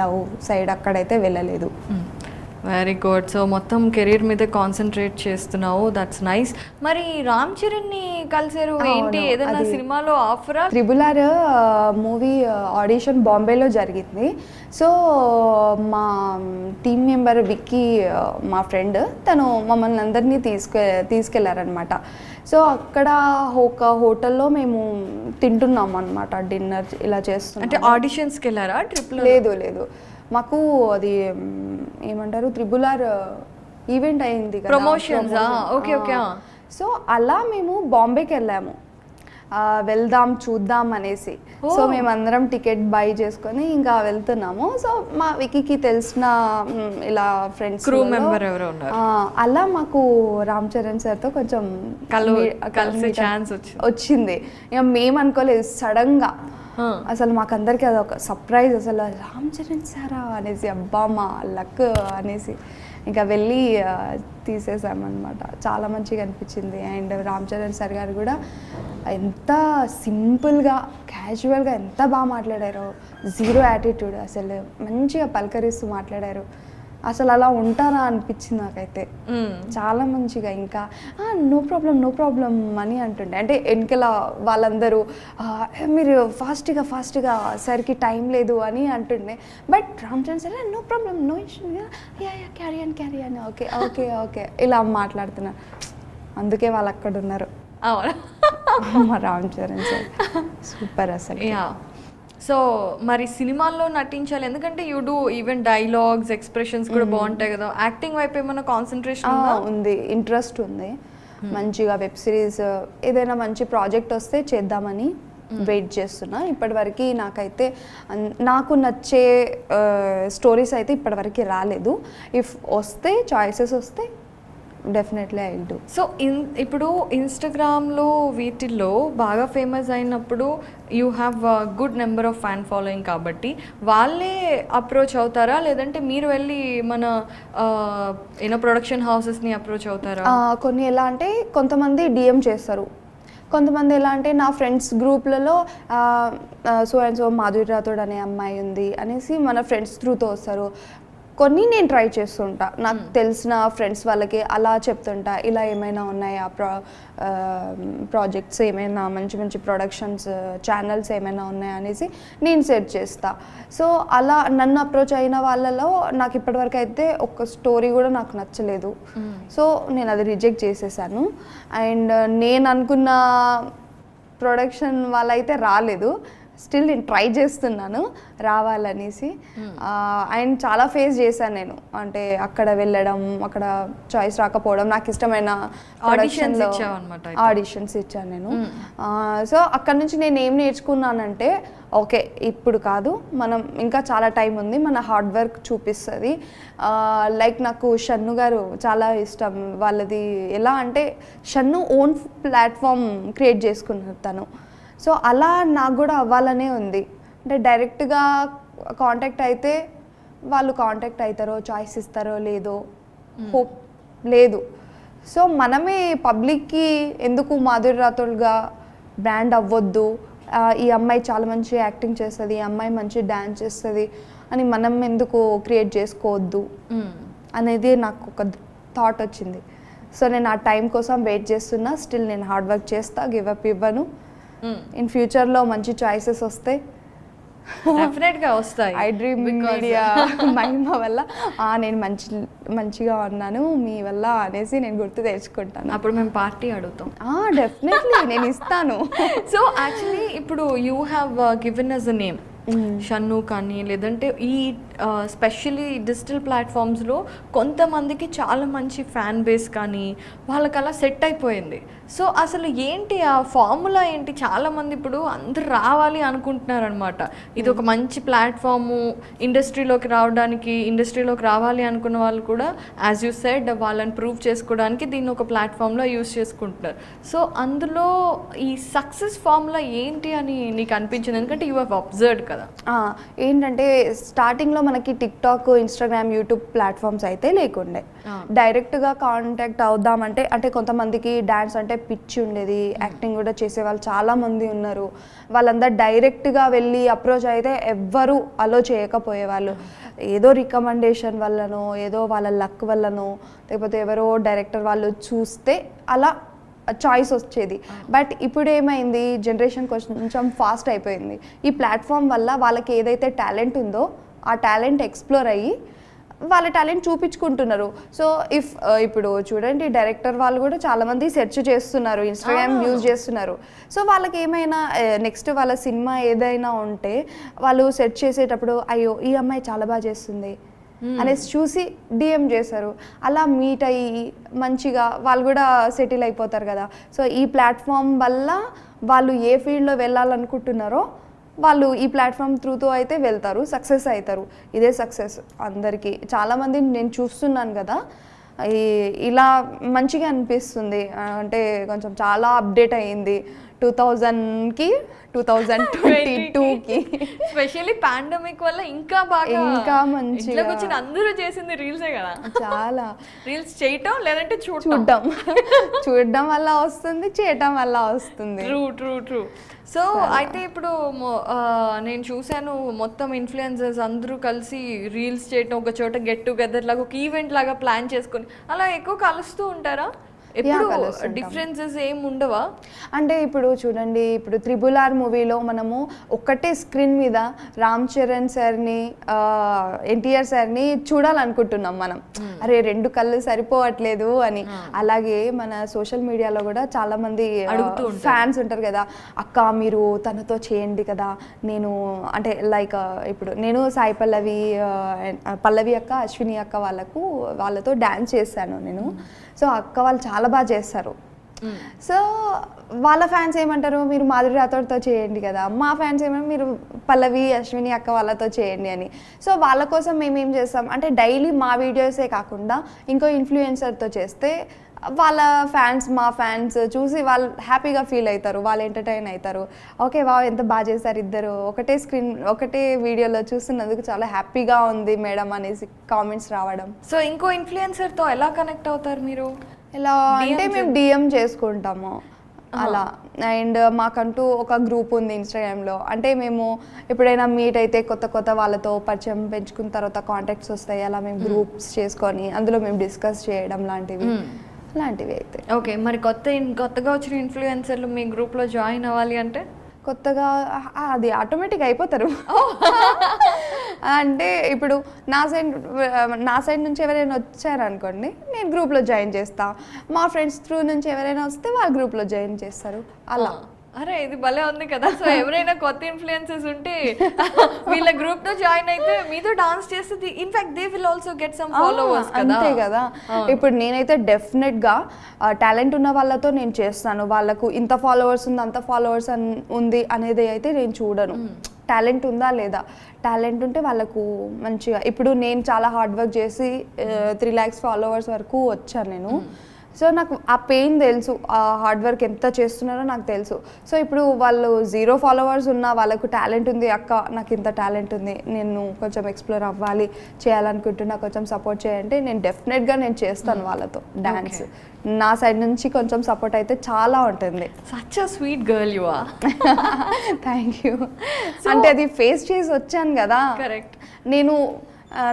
లవ్ సైడ్ అక్కడైతే వెళ్ళలేదు. Very good. సో మొత్తం కెరీర్ మీద కాన్సన్ట్రేట్ చేస్తున్నావు, దట్స్ నైస్. మరి రామ్ చరణ్ని కలిసారు ఏంటి, అవును, ఏదైనా అది సినిమాలో ఆఫరా? త్రిబుల్ మూవీ ఆడిషన్ బాంబేలో జరిగింది. సో మా టీమ్ మెంబర్ విక్కీ, మా ఫ్రెండ్, తను మమ్మల్ని అందరినీ తీసుకెళ్లారనమాట. సో అక్కడ ఒక హోటల్లో మేము తింటున్నాం అనమాట, డిన్నర్ ఇలా చేస్తున్నాం. అంటే ఆడిషన్స్కి వెళ్ళారా ట్రిప్లో? లేదు, మాకు అది ఏమంటారు, త్రిబుల్ ఈవెంట్ అయింది కదా, ప్రమోషన్స్. Okay okay. సో అలా మేము బాంబేకి వెళ్ళాము, వెళ్దాం చూద్దాం అనేసి. సో మేమందరం టికెట్ బై చేసుకొని ఇంకా వెళ్తున్నాము. సో మా వికీకి తెలిసిన ఇలా ఫ్రెండ్స్, క్రూ మెంబర్ ఎవరో ఉన్నారు. అలా మాకు రామ్ చరణ్ సార్తో కొంచెం కలిసే ఛాన్స్ వచ్చింది. ఇక మేము అనుకోలేదు, సడన్గా అసలు మాకందరికి అదొక సర్ప్రైజ్, అసలు రామ్ చరణ్ సారా అనేసి, అబ్బా మా లక్ అనేసి ఇంకా వెళ్ళి తీసేసామన్నమాట. చాలా మంచిగా అనిపించింది. అండ్ రామ్ చరణ్ సార్ గారు కూడా ఎంత సింపుల్గా క్యాజువల్గా ఎంత బాగా మాట్లాడారో, జీరో యాటిట్యూడ్, అసలు మంచిగా పలకరిస్తూ మాట్లాడారు. అసలు అలా ఉంటారా అనిపించింది నాకైతే. చాలా మంచిగా, ఇంకా నో ప్రాబ్లం అని అంటుండే. అంటే వెనకల వాళ్ళందరూ మీరు ఫాస్ట్గా సరికి టైం లేదు అని అంటుండే. But Ram Charan sir no problem, no issue, carry అని ఓకే ఇలా మాట్లాడుతున్నారు. అందుకే వాళ్ళు అక్కడ ఉన్నారు. మా రామ్ చరణ్ సార్ సూపర్ అసలు. సో మరి సినిమాల్లో నటించాలి, ఎందుకంటే you do even dialogues, expressions కూడా బాగుంటాయి కదా. యాక్టింగ్ వైపు ఏమైనా కాన్సన్ట్రేషన్ ఉంది, ఇంట్రెస్ట్ ఉంది. మంచిగా వెబ్ సిరీస్ ఏదైనా మంచి ప్రాజెక్ట్ వస్తే చేద్దామని వెయిట్ చేస్తున్నా. ఇప్పటివరకు నాకైతే నాకు నచ్చే స్టోరీస్ అయితే ఇప్పటివరకు రాలేదు. ఇఫ్ వస్తే, చాయిసెస్ వస్తే definitely I will do. So ఇప్పుడు ఇన్స్టాగ్రామ్లో వీటిల్లో బాగా ఫేమస్ అయినప్పుడు you have good number of fan following, కాబట్టి వాళ్ళే అప్రోచ్ అవుతారా, లేదంటే మీరు వెళ్ళి మన ఏదో ప్రొడక్షన్ హౌసెస్ని అప్రోచ్ అవుతారా? కొన్ని ఎలా అంటే కొంతమంది డిఎం చేస్తారు, కొంతమంది ఎలా అంటే నా ఫ్రెండ్స్ గ్రూప్లలో so and so Madhuri Rathod అనే అమ్మాయి ఉంది అనేసి మన ఫ్రెండ్స్ త్రూతో వస్తారు. కొన్ని నేను ట్రై చేస్తుంటా, నాకు తెలిసిన ఫ్రెండ్స్ వాళ్ళకి అలా చెప్తుంటా, ఇలా ఏమైనా ఉన్నాయా ప్రాజెక్ట్స్, ఏమైనా మంచి ప్రొడక్షన్స్ ఛానల్స్ ఏమైనా ఉన్నాయా అనేసి నేను సెర్చ్ చేస్తా. సో అలా నన్ను అప్రోచ్ అయిన వాళ్ళలో నాకు ఇప్పటివరకు అయితే ఒక్క స్టోరీ కూడా నాకు నచ్చలేదు. సో నేను అది రిజెక్ట్ చేసేసాను. అండ్ నేను అనుకున్న ప్రొడక్షన్ వాళ్ళైతే రాలేదు. స్టిల్ నేను ట్రై చేస్తున్నాను రావాలనేసి. అండ్ చాలా ఫేస్ చేశాను నేను, అంటే అక్కడ వెళ్ళడం, అక్కడ చాయిస్ రాకపోవడం, నాకు ఇష్టమైన ఆడిషన్స్ ఇచ్చాను నేను. సో అక్కడ నుంచి నేను ఏం నేర్చుకున్నానంటే, ఓకే ఇప్పుడు కాదు, మనం ఇంకా చాలా టైం ఉంది, మన హార్డ్ వర్క్ చూపిస్తుంది. లైక్ నాకు షన్ను గారు చాలా ఇష్టం. వాళ్ళది ఎలా అంటే షన్ను ఓన్ ప్లాట్ఫామ్ క్రియేట్ చేసుకున్నారు తను. సో అలా నాకు కూడా అవ్వాలనే ఉంది. అంటే డైరెక్ట్గా కాంటాక్ట్ అయితే వాళ్ళు కాంటాక్ట్ అవుతారో, చాయిస్ ఇస్తారో లేదో హోప్ లేదు. సో మనమే పబ్లిక్కి ఎందుకు మాధురి రాథోడ్గా బ్రాండ్ అవ్వద్దు, ఈ అమ్మాయి చాలా మంచి యాక్టింగ్ చేస్తుంది, ఈ అమ్మాయి మంచి డ్యాన్స్ చేస్తుంది అని మనం ఎందుకు క్రియేట్ చేసుకోవద్దు అనేది నాకు ఒక థాట్ వచ్చింది. సో నేను ఆ టైం కోసం వెయిట్ చేస్తున్నా. స్టిల్ నేను హార్డ్ వర్క్ చేస్తా, గివ్ అప్ ఇవ్వను. ఇన్ ఫ్యూచర్లో మంచి చాయిసెస్ వస్తే డెఫినెట్గా వస్తాయి. ఐ డ్రీమ్ మీడియా మహిమ వల్ల నేను మంచిగా ఉన్నాను మీ వల్ల అనేసి నేను గుర్తు తెచ్చుకుంటాను. అప్పుడు మేము పార్టీ అడుగుతాం. డెఫినెట్లీ నేను ఇస్తాను. సో యాక్చువల్లీ ఇప్పుడు you have given us a name Shannu కానీ, లేదంటే ఈ స్పెషల్లీ డిజిటల్ ప్లాట్ఫామ్స్లో కొంతమందికి చాలా మంచి ఫ్యాన్ బేస్ కానీ వాళ్ళకి అలా సెట్ అయిపోయింది. సో అసలు ఏంటి ఆ ఫార్ములా ఏంటి? చాలామంది ఇప్పుడు అందరు రావాలి అనుకుంటున్నారు అనమాట. ఇది ఒక మంచి ప్లాట్ఫాము, ఇండస్ట్రీలోకి రావాలి అనుకున్న వాళ్ళు కూడా యాజ్ యూ సెడ్ వాళ్ళని ప్రూవ్ చేసుకోవడానికి దీన్ని ఒక ప్లాట్ఫామ్లో యూజ్ చేసుకుంటున్నారు. సో అందులో ఈ సక్సెస్ ఫార్ములా ఏంటి అని నీకు అనిపించింది? ఎందుకంటే యూ హ్యావ్ అబ్జర్వ్డ్ కదా. ఏంటంటే స్టార్టింగ్లో మనకి టిక్టాక్, ఇన్స్టాగ్రామ్, యూట్యూబ్ ప్లాట్ఫామ్స్ అయితే లేకుండే. డైరెక్ట్గా కాంటాక్ట్ అవుదామంటే అంటే కొంతమందికి డ్యాన్స్ అంటే పిచ్చి ఉండేది, యాక్టింగ్ కూడా చేసే వాళ్ళు చాలామంది ఉన్నారు. వాళ్ళందరూ డైరెక్ట్గా వెళ్ళి అప్రోచ్ అయితే ఎవ్వరూ అలో చేయకపోయేవాళ్ళు. ఏదో రికమెండేషన్ వల్లనో, ఏదో వాళ్ళ లక్ వల్లనో, లేకపోతే ఎవరో డైరెక్టర్ వాళ్ళు చూస్తే అలా చాయిస్ వచ్చేది. బట్ ఇప్పుడు ఏమైంది, జనరేషన్ కొంచెం ఫాస్ట్ అయిపోయింది. ఈ ప్లాట్ఫామ్ వల్ల వాళ్ళకి ఏదైతే టాలెంట్ ఉందో ఆ టాలెంట్ ఎక్స్ప్లోర్ అయ్యి వాళ్ళ టాలెంట్ చూపించుకుంటున్నారు. సో ఇప్పుడు చూడండి, డైరెక్టర్ వాళ్ళు కూడా చాలామంది సెర్చ్ చేస్తున్నారు, ఇన్స్టాగ్రామ్ యూజ్ చేస్తున్నారు. సో వాళ్ళకి ఏమైనా నెక్స్ట్ వాళ్ళ సినిమా ఏదైనా ఉంటే వాళ్ళు సెర్చ్ చేసేటప్పుడు అయ్యో ఈ అమ్మాయి చాలా బాగా చేస్తుంది అనేసి చూసి డిఎం చేశారు. అలా మీట్ అయ్యి మంచిగా వాళ్ళు కూడా సెటిల్ అయిపోతారు కదా. సో ఈ ప్లాట్ఫామ్ వల్ల వాళ్ళు ఏ ఫీల్డ్లో వెళ్ళాలనుకుంటున్నారో వాళ్ళు ఈ ప్లాట్ఫామ్ త్రూతో అయితే వెళ్తారు, సక్సెస్ అవుతారు. ఇదే సక్సెస్ అందరికీ. చాలామంది నేను చూస్తున్నాను కదా, ఇలా మంచిగా అనిపిస్తుంది. అంటే కొంచెం చాలా అప్డేట్ అయ్యింది 2000కి 2022కి. స్పెషల్లీ పాండమిక్ వల్ల ఇంకా బాగా ఇంకా మంచిగా వచ్చిన అందరూ చేసింది రీల్సే కదా. చాలా రీల్స్ చేయటం లేదంటే చూడడం వల్ల వస్తుంది, చేయటం వల్ల వస్తుంది. ట్రూ. సో అయితే ఇప్పుడు నేను చూశాను మొత్తం ఇన్ఫ్లుయెన్సర్స్ అందరూ కలిసి రీల్స్ చేయటం, ఒక చోట గెట్ టుగెదర్ లాగా ఒక ఈవెంట్ లాగా ప్లాన్ చేసుకొని అలా ఎక్కువ కలుస్తూ ఉంటారా? ఎప్పుడు డిఫరెన్సెస్ ఏం ఉండవా? అంటే ఇప్పుడు చూడండి, ఇప్పుడు RRR మూవీలో మనము ఒక్కటే స్క్రీన్ మీద రామ్ చరణ్ సార్ని, ఎన్టీఆర్ సార్ని చూడాలనుకుంటున్నాం మనం. అరే 2 కళ్ళు సరిపోవట్లేదు అని. అలాగే మన సోషల్ మీడియాలో కూడా చాలా మంది ఫ్యాన్స్ ఉంటారు కదా, అక్క మీరు తనతో చేయండి కదా. నేను అంటే లైక్ ఇప్పుడు నేను సాయి పల్లవి అక్క, అశ్విని అక్క వాళ్ళతో డ్యాన్స్ చేశాను నేను. సో అక్క వాళ్ళు చాలా బాగా చేస్తారు. సో వాళ్ళ ఫ్యాన్స్ ఏమంటారు, మీరు మాధురి రాథోడ్తో చేయండి కదా. మా ఫ్యాన్స్ ఏమంటారు, మీరు పల్లవి, అశ్విని అక్క వాళ్ళతో చేయండి అని. సో వాళ్ళ కోసం మేమేం చేస్తాం అంటే డైలీ మా వీడియోసే కాకుండా ఇంకో ఇన్ఫ్లుయెన్సర్తో చేస్తే వాళ్ళ ఫ్యాన్స్, మా ఫ్యాన్స్ చూసి వాళ్ళు హ్యాపీగా ఫీల్ అవుతారు, వాళ్ళు ఎంటర్టైన్ అవుతారు. ఓకే వా ఎంత బాగా చేస్తారు ఇద్దరు, ఒకటే వీడియోలో చూస్తున్నందుకు చాలా హ్యాపీగా ఉంది మేడం అనేసి కామెంట్స్ రావడం. సో ఇంకో ఇన్ఫ్లుయెన్సర్తో ఎలా కనెక్ట్ అవుతారు మీరు? ఎలా అంటే మేము డిఎం చేసుకుంటాము అలా. అండ్ మాకంటూ ఒక గ్రూప్ ఉంది ఇన్స్టాగ్రామ్లో. అంటే మేము ఎప్పుడైనా మీట్ అయితే కొత్త వాళ్ళతో పరిచయం పెంచుకున్న తర్వాత కాంటాక్ట్స్ వస్తాయి. అలా మేము గ్రూప్స్ చేసుకొని అందులో మేము డిస్కస్ చేయడం లాంటివి అయితే. ఓకే, మరి కొత్తగా వచ్చిన ఇన్ఫ్లుయెన్సర్లు మీ గ్రూప్లో జాయిన్ అవ్వాలి అంటే కొత్తగా అది ఆటోమేటిక్ అయిపోతారు. అంటే ఇప్పుడు నా సైడ్ నుంచి ఎవరైనా వచ్చారనుకోండి, నేను గ్రూప్లో జాయిన్ చేస్తా. మా ఫ్రెండ్స్ త్రూ నుంచి ఎవరైనా వస్తే వాళ్ళ గ్రూప్లో జాయిన్ చేస్తారు అలా. అరే ఇది భలే ఉంది కదా. సో ఎవరైనా కొత్త ఇన్ఫ్లుయెన్సర్స్ ఉంటే వీళ్ళ గ్రూప్ తో జాయిన్ అయితే మీతో డాన్స్ చేస్తుంది. In fact they will also get some followers కదా. అంతే కదా. ఇప్పుడు నేనైతే డెఫినెట్ గా టాలెంట్ ఉన్న వాళ్ళతో నేను చేస్తాను. వాళ్ళకు ఇంత ఫాలోవర్స్ ఉంది, అంత ఫాలోవర్స్ ఉంది అనేది అయితే నేను చూడను. టాలెంట్ ఉందా లేదా, టాలెంట్ ఉంటే వాళ్ళకు మంచిగా. ఇప్పుడు నేను చాలా హార్డ్ వర్క్ చేసి 3 lakhs ఫాలోవర్స్ వరకు వచ్చాను నేను. సో నాకు ఆ పెయిన్ తెలుసు, ఆ హార్డ్ వర్క్ ఎంత చేస్తున్నారో నాకు తెలుసు. సో ఇప్పుడు వాళ్ళు 0 followers ఉన్నా వాళ్ళకు టాలెంట్ ఉంది, అక్క నాకు ఇంత టాలెంట్ ఉంది, నేను కొంచెం ఎక్స్ప్లోర్ అవ్వాలి, చేయాలనుకుంటున్నా, కొంచెం సపోర్ట్ చేయంటే నేను డెఫినెట్గా నేను చేస్తాను వాళ్ళతో డాన్స్. నా సైడ్ నుంచి కొంచెం సపోర్ట్ అయితే చాలా ఉంటుంది. Such a sweet girl you are. Thank you. అంటే అది ఫేస్ చేసి వచ్చాను కదా. కరెక్ట్. నేను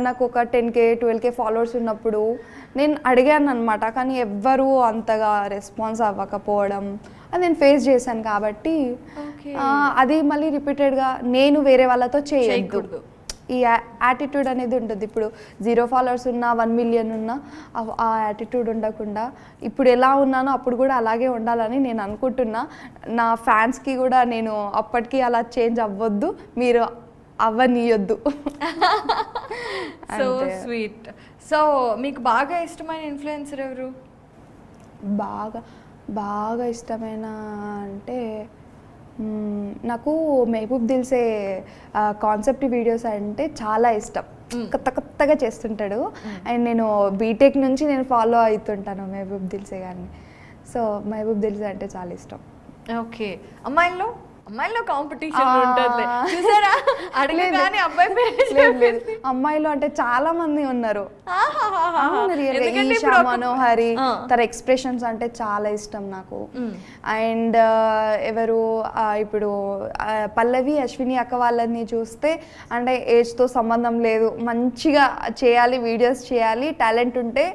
నాకు ఒక 10K 12K ఫాలోవర్స్ ఉన్నప్పుడు నేను అడిగాను అనమాట, కానీ ఎవ్వరూ అంతగా రెస్పాన్స్ అవ్వకపోవడం అది నేను ఫేస్ చేశాను. కాబట్టి అది మళ్ళీ రిపీటెడ్గా నేను వేరే వాళ్ళతో చేయకూడదు. ఈ యాటిట్యూడ్ అనేది ఉంటుంది. ఇప్పుడు 0 followers ఉన్నా 1 million ఉన్నా ఆ యాటిట్యూడ్ ఉండకుండా ఇప్పుడు ఎలా ఉన్నానో అప్పుడు కూడా అలాగే ఉండాలని నేను అనుకుంటున్నా. నా ఫ్యాన్స్కి కూడా నేను అప్పటికి అలా చేంజ్ అవ్వద్దు, మీరు అవ్వనీయొద్దు. So sweet. సో మీకు బాగా ఇష్టమైన ఇన్ఫ్లుయెన్సర్ ఎవరు? బాగా ఇష్టమైన అంటే నాకు మెహబూబ్ దిల్సే కాన్సెప్ట్ వీడియోస్ అంటే చాలా ఇష్టం. కొత్తగా చేస్తుంటాడు. అండ్ నేను బీటెక్ నుంచి నేను ఫాలో అవుతుంటాను మెహబూబ్ దిల్సే గారిని. సో మెహబూబ్ దిల్సే అంటే చాలా ఇష్టం. ఓకే. అమ్మాయిల్లో అమ్మాయిలో కాంపిటీషన్ ఉంటుంది చూసారా, అడగగానే అబ్బాయి పేరు లేదు అమ్మాయిలు అంటే చాలా మంది ఉన్నారు. ఈషా మనోహరి తన ఎక్స్ప్రెషన్స్ అంటే చాలా ఇష్టం నాకు. అండ్ ఎవరు ఇప్పుడు పల్లవి అశ్విని అక్క వాళ్ళని చూస్తే అంటే ఏజ్తో సంబంధం లేదు, మంచిగా చేయాలి, వీడియోస్ చేయాలి, టాలెంట్ ఉంటే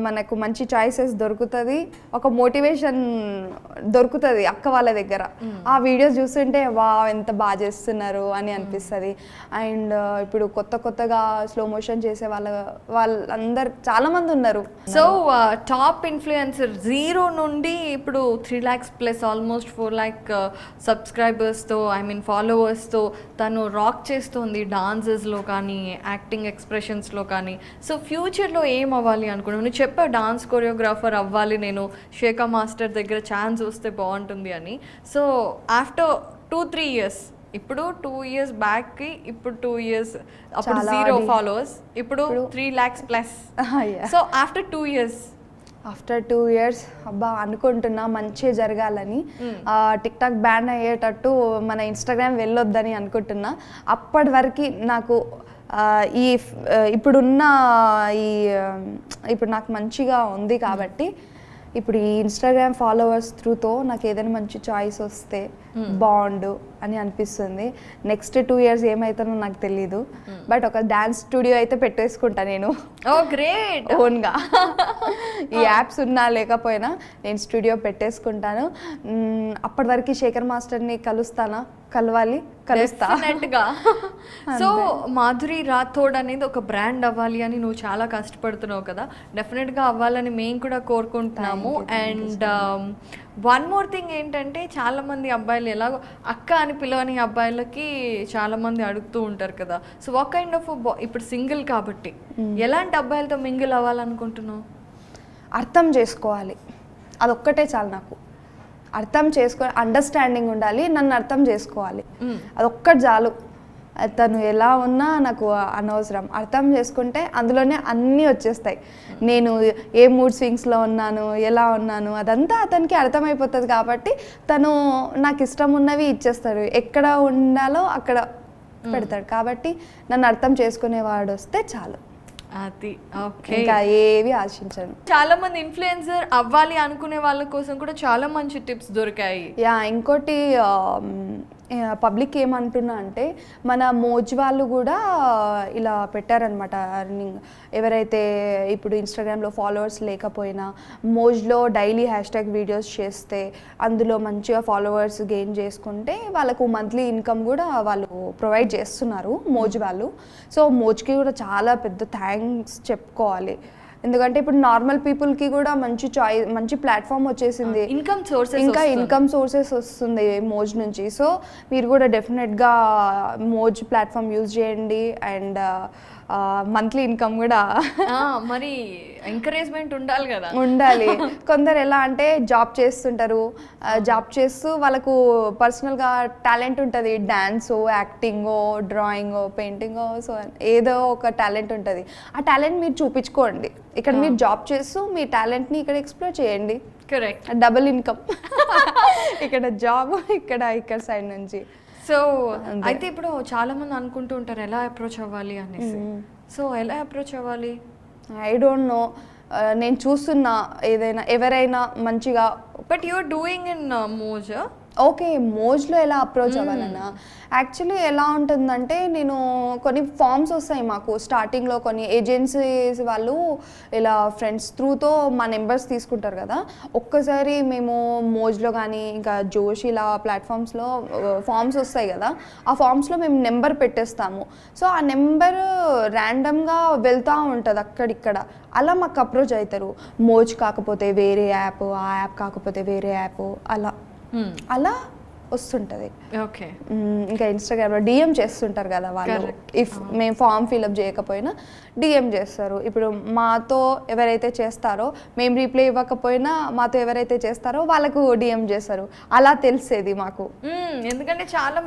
మనకు మంచి చాయిసెస్ దొరుకుతుంది, ఒక మోటివేషన్ దొరుకుతుంది అక్క వాళ్ళ దగ్గర. ఆ వీడియోస్ చూస్తుంటే వా ఎంత బాగా చేస్తున్నారు అని అనిపిస్తుంది. అండ్ ఇప్పుడు కొత్తగా స్లో మోషన్ చేసే వాళ్ళందరు చాలా మంది ఉన్నారు. సో టాప్ ఇన్ఫ్లుయెన్సర్ 0 నుండి ఇప్పుడు 3 lakhs ప్లస్ ఆల్మోస్ట్ 4 lakh సబ్స్క్రైబర్స్తో ఫాలోవర్స్తో తను రాక్ చేస్తుంది డాన్సెస్లో కానీ యాక్టింగ్ ఎక్స్ప్రెషన్స్లో కానీ. సో ఫ్యూచర్లో ఏం అవ్వాలి అనుకుంటున్నాను? నువ్వు చెప్పావు డాన్స్ కొరియోగ్రాఫర్ అవ్వాలి నేను, శేఖర్ మాస్టర్ దగ్గర ఛాన్స్ వస్తే బాగుంటుంది అని. సో ఆఫ్టర్ 2-3 years, ఇప్పుడు 2 years బ్యాక్కి ఇప్పుడు 2 years అప్పుడు 0 followers, ఇప్పుడు 3 lakhs plus. So after 2 years, after 2 years అబ్బా అనుకుంటున్నా మంచిగా జరగాలని, టిక్ టాక్ బ్యాన్ అయ్యేటట్టు మన ఇన్స్టాగ్రామ్ వెళ్ళొద్దని అనుకుంటున్నా. అప్పటి వరకు నాకు ఇప్పుడున్న ఇప్పుడు నాకు మంచిగా ఉంది కాబట్టి ఇప్పుడు ఈ ఇన్స్టాగ్రామ్ ఫాలోవర్స్ త్రూతో నాకు ఏదైనా మంచి చాయిస్ వస్తే బాగుండు అని అనిపిస్తుంది. నెక్స్ట్ 2 years ఏమవుతానో నాకు తెలీదు, బట్ ఒక డాన్స్ స్టూడియో అయితే పెట్టేసుకుంటా నేను. ఓ గ్రేట్, ఓన్గా ఈ యాప్స్ ఉన్నా లేకపోయినా నేను స్టూడియో పెట్టేసుకుంటాను. అప్పటి వరకు శేఖర్ మాస్టర్ని కలుస్తా. సో మాధురి రాథోడ్ అనేది ఒక బ్రాండ్ అవ్వాలి అని నువ్వు చాలా కష్టపడుతున్నావు కదా, డెఫినెట్గా అవ్వాలని మేము కూడా కోరుకుంటున్నాము. అండ్ వన్ మోర్ థింగ్ ఏంటంటే చాలా మంది అబ్బాయిలు ఎలాగో అక్క అని పిలవని అబ్బాయిలకి చాలా మంది అడుగుతూ ఉంటారు కదా. సో వాట్ కైండ్ ఆఫ్ ఇప్పుడు సింగిల్ కాబట్టి ఎలాంటి అబ్బాయిలతో మింగిల్ అవ్వాలనుకుంటున్నావు? అర్థం చేసుకోవాలి, అదొక్కటే చాలు నాకు. అర్థం అండర్స్టాండింగ్ ఉండాలి, నన్ను అర్థం చేసుకోవాలి, అదొక్కటి చాలు. తను ఎలా ఉన్నా నాకు అనవసరం. అర్థం చేసుకుంటే అందులోనే అన్నీ వచ్చేస్తాయి. నేను ఏ మూడ్ స్వింగ్స్లో ఉన్నాను, ఎలా ఉన్నాను, అదంతా అతనికి అర్థమైపోతుంది. కాబట్టి తను నాకు ఇష్టం ఉన్నవి ఇచ్చేస్తాడు, ఎక్కడ ఉండాలో అక్కడ పెడతాడు. కాబట్టి నన్ను అర్థం చేసుకునేవాడు వస్తే చాలు, అది ఓకే. ఇంకా ఏవి ఆశించను. చాలా మంది ఇన్ఫ్లుయెన్సర్ అవ్వాలి అనుకునే వాళ్ళ కోసం కూడా చాలా మంచి టిప్స్ దొరికాయి. ఇంకోటి పబ్లిక్ ఏమంటున్నా అంటే మన మోజ్ వాళ్ళు కూడా ఇలా పెట్టారనమాట అర్నింగ్. ఎవరైతే ఇప్పుడు ఇన్స్టాగ్రామ్లో ఫాలోవర్స్ లేకపోయినా మోజ్లో డైలీ హ్యాష్ట్యాగ్ వీడియోస్ చేస్తే అందులో మంచిగా ఫాలోవర్స్ గెయిన్ చేసుకుంటే వాళ్ళకు మంత్లీ ఇన్కమ్ కూడా వాళ్ళు ప్రొవైడ్ చేస్తున్నారు మోజ్ వాళ్ళు. సో మోజ్కి కూడా చాలా పెద్ద థ్యాంక్స్ చెప్పుకోవాలి. ఎందుకంటే ఇప్పుడు నార్మల్ పీపుల్కి కూడా మంచి ప్లాట్ఫామ్ వచ్చేసింది, ఇన్కమ్ సోర్సెస్ వస్తుంది మోజ్ నుంచి. సో మీరు కూడా డెఫినెట్గా మోజ్ ప్లాట్ఫామ్ యూజ్ చేయండి. అండ్ మంత్లీ ఇన్కమ్ కూడా మరి ఎంకరేజ్మెంట్ ఉండాలి కదా, ఉండాలి. కొందరు ఎలా అంటే జాబ్ చేస్తుంటారు, జాబ్ చేస్తూ వాళ్ళకు పర్సనల్గా టాలెంట్ ఉంటుంది, డాన్సో, యాక్టింగో, డ్రాయింగో, పెయింటింగో, సో ఏదో ఒక టాలెంట్ ఉంటుంది. ఆ టాలెంట్ మీరు చూపించుకోండి. ఇక్కడ మీరు జాబ్ చేస్తూ మీ టాలెంట్ని ఇక్కడ ఎక్స్ప్లోర్ చేయండి. Correct, double income. ఇక్కడ జాబ్, ఇక్కడ సైడ్ నుంచి. సో అయితే ఇప్పుడు చాలా మంది అనుకుంటూ ఉంటారు ఎలా అప్రోచ్ అవ్వాలి అనేసి. సో ఎలా అప్రోచ్ అవ్వాలి? I don't know. నేను చూస్తున్నా ఎవరైనా మంచిగా. But you're doing in Moj. Okay, మోజ్లో ఎలా అప్రోచ్ అవ్వాలన్నా యాక్చువల్లీ ఎలా ఉంటుందంటే నేను కొన్ని ఫామ్స్ వస్తాయి మాకు స్టార్టింగ్లో. కొన్ని ఏజెన్సీస్ వాళ్ళు ఇలా ఫ్రెండ్స్ త్రూతో మా నెంబర్స్ తీసుకుంటారు కదా. ఒక్కసారి మేము మోజ్లో కానీ ఇంకా జోష్ ఇలా ప్లాట్ఫామ్స్లో ఫామ్స్ వస్తాయి కదా, ఆ ఫామ్స్లో మేము నెంబర్ పెట్టేస్తాము. సో ఆ నెంబర్ ర్యాండమ్గా వెళ్తూ ఉంటుంది అక్కడిక్కడ. అలా మాకు అప్రోచ్ అవుతారు. మోజ్ కాకపోతే వేరే యాప్, ఆ యాప్ కాకపోతే వేరే యాప్, అలా వస్తుంటుంది. ఓకే, ఇంకా ఇన్స్టాగ్రామ్లో డిఎం చేస్తుంటారు కదా వాళ్ళు. ఇఫ్ మేము ఫామ్ ఫిల్అప్ చేయకపోయినా డిఎం చేస్తారు. ఇప్పుడు మాతో ఎవరైతే చేస్తారో మేము రీప్లై ఇవ్వకపోయినా మాతో ఎవరైతే చేస్తారో వాళ్ళకు డిఎం చేస్తారు. అలా తెలిసేది మాకు, ఎందుకంటే చాలా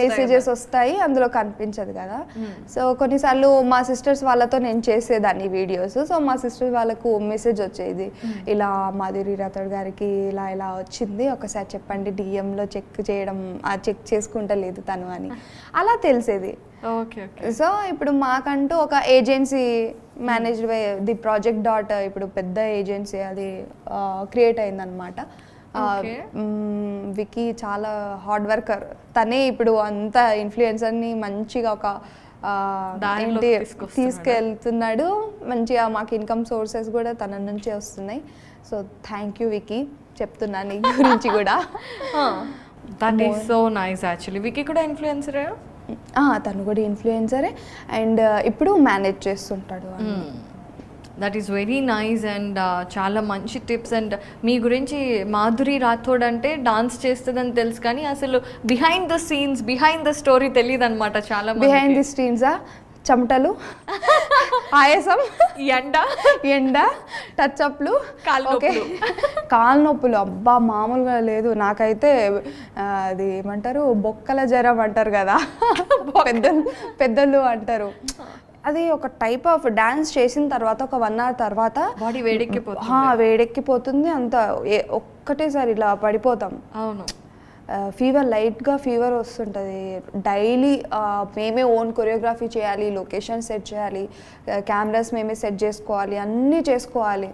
మెసేజెస్ వస్తాయి, అందులో కనిపించదు కదా. సో కొన్నిసార్లు మా సిస్టర్స్ వాళ్ళతో నేను చేసేదాన్ని వీడియోస్. సో మా సిస్టర్స్ వాళ్ళకు మెసేజ్ వచ్చేది, ఇలా మాధురి రాథోడ్ గారికి ఇలా వచ్చింది, ఒకసారి చెప్పండి, డిఎంలో చెక్ చెక్ చేయడం చెక్ చేసుకుంటలేదు తను అని అలా తెలిసేది. Okay okay. సో ఇప్పుడు మాకంటూ ఒక agency managed by the project dot ఇప్పుడు పెద్ద ఏజెన్సీ అది క్రియేట్ అయిందనమాట. వికీ చాలా హార్డ్ వర్కర్. తనే ఇప్పుడు అంత ఇన్ఫ్లుయెన్సర్ని మంచిగా ఒక ఏంటి తీసుకెళ్తున్నాడు. మంచిగా మాకు ఇన్కమ్ సోర్సెస్ కూడా తన నుంచే వస్తున్నాయి. సో థ్యాంక్ యూ వికీ చెప్తున్నాను నీ గురించి కూడా. That is so nice actually. Vicky కూడా ఇన్ఫ్లుయెన్సరే? తను కూడా ఇన్ఫ్లుయెన్సరే అండ్ ఇప్పుడు మేనేజ్ చేస్తుంటాడు. That is very nice and చాలా మంచి టిప్స్. అండ్ మీ గురించి మాధురి రాథోడ్ అంటే డాన్స్ చేస్తుందని తెలుసు కానీ అసలు behind the scenes behind the story తెలియదు అనమాట. చాలా బిహైండ్ ది సీన్సా చెమటలు, ఆయాసం, ఎండ టచ్అప్లు, కాలు నొప్పులు అబ్బా మామూలుగా లేదు. నాకైతే అది ఏమంటారు బొక్కల జ్వరం అంటారు కదా పెద్దలు అంటారు. అది ఒక టైప్ ఆఫ్ డాన్స్ చేసిన తర్వాత ఒక 1 hour తర్వాత బాడీ వేడెక్కిపోతుంది. అంత ఒక్కటేసారి ఇలా పడిపోతాం. అవును. ఫీవర్ లైట్గా ఫీవర్ వస్తుంటుంది. డైలీ మేమే ఓన్ కొరియోగ్రఫీ చేయాలి, లొకేషన్ సెట్ చేయాలి, కెమెరాస్ మేమే సెట్ చేసుకోవాలి, అన్నీ చేసుకోవాలి.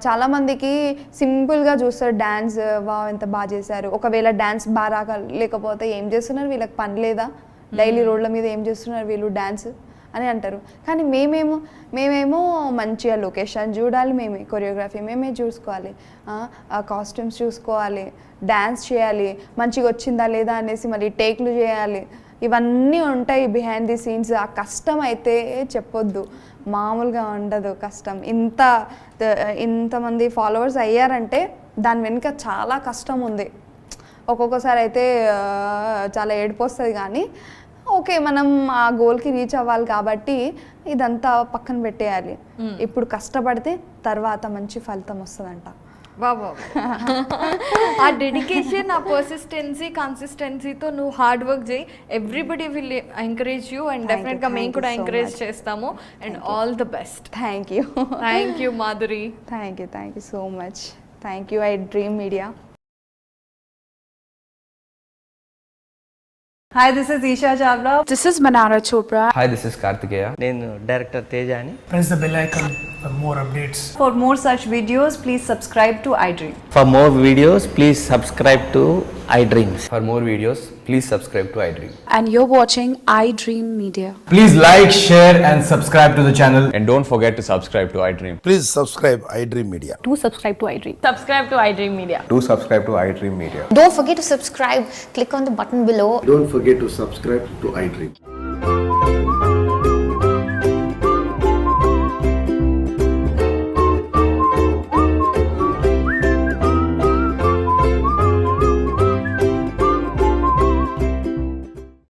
చాలామందికి సింపుల్గా చూస్తారు డ్యాన్స్, ఎంత బాగా చేశారు. ఒకవేళ డ్యాన్స్ బాగా లేకపోతే ఏం చేస్తున్నారు వీళ్ళకి పని లేదా, డైలీ రోడ్ల మీద ఏం చేస్తున్నారు వీళ్ళు డ్యాన్స్ అని అంటారు. కానీ మేమేమో మంచిగా లొకేషన్ చూడాలి, మేమే కొరియోగ్రఫీ మేమే చూసుకోవాలి, కాస్ట్యూమ్స్ చూసుకోవాలి, డ్యాన్స్ చేయాలి, మంచిగా వచ్చిందా లేదా అనేసి మళ్ళీ టేక్లు చేయాలి. ఇవన్నీ ఉంటాయి బిహైండ్ ది సీన్స్. ఆ కష్టం అయితే చెప్పొద్దు, మామూలుగా ఉండదు కష్టం. ఇంతమంది ఫాలోవర్స్ అయ్యారంటే దాని వెనుక చాలా కష్టం ఉంది. ఒక్కొక్కసారి అయితే చాలా ఏడుపు వస్తుంది కానీ ఓకే మనం ఆ గోల్కి రీచ్ అవ్వాలి కాబట్టి ఇదంతా పక్కన పెట్టేయాలి. ఇప్పుడు కష్టపడితే తర్వాత మంచి ఫలితం వస్తుందంట. బాబా ఆ డెడికేషన్, ఆ పర్సిస్టెన్సీ, కన్సిస్టెన్సీతో నువ్వు హార్డ్ వర్క్ చేయి. Everybody will encourage you and డెఫినెట్గా మేము కూడా ఎంకరేజ్ చేస్తాము. And all the best. Thank you Madhuri. Thank you so much. Thank you iDream Media. Hi, this is Isha Chavla. This is Manara Chopra. Hi, this is Kartikeya. నేను director Teja అని. Press the bell icon for more updates. For more such videos, please subscribe to iDream. For more videos, please subscribe to iDreams. For more videos, please subscribe to iDream. And you're watching iDream Media. Please like, share and subscribe to the channel. And don't forget to subscribe to iDream. Please subscribe iDream Media. Do subscribe to iDream. Subscribe to iDream Media. Do subscribe to iDream Media. Don't forget to subscribe. Click on the button below. Don't forget to subscribe to iDream.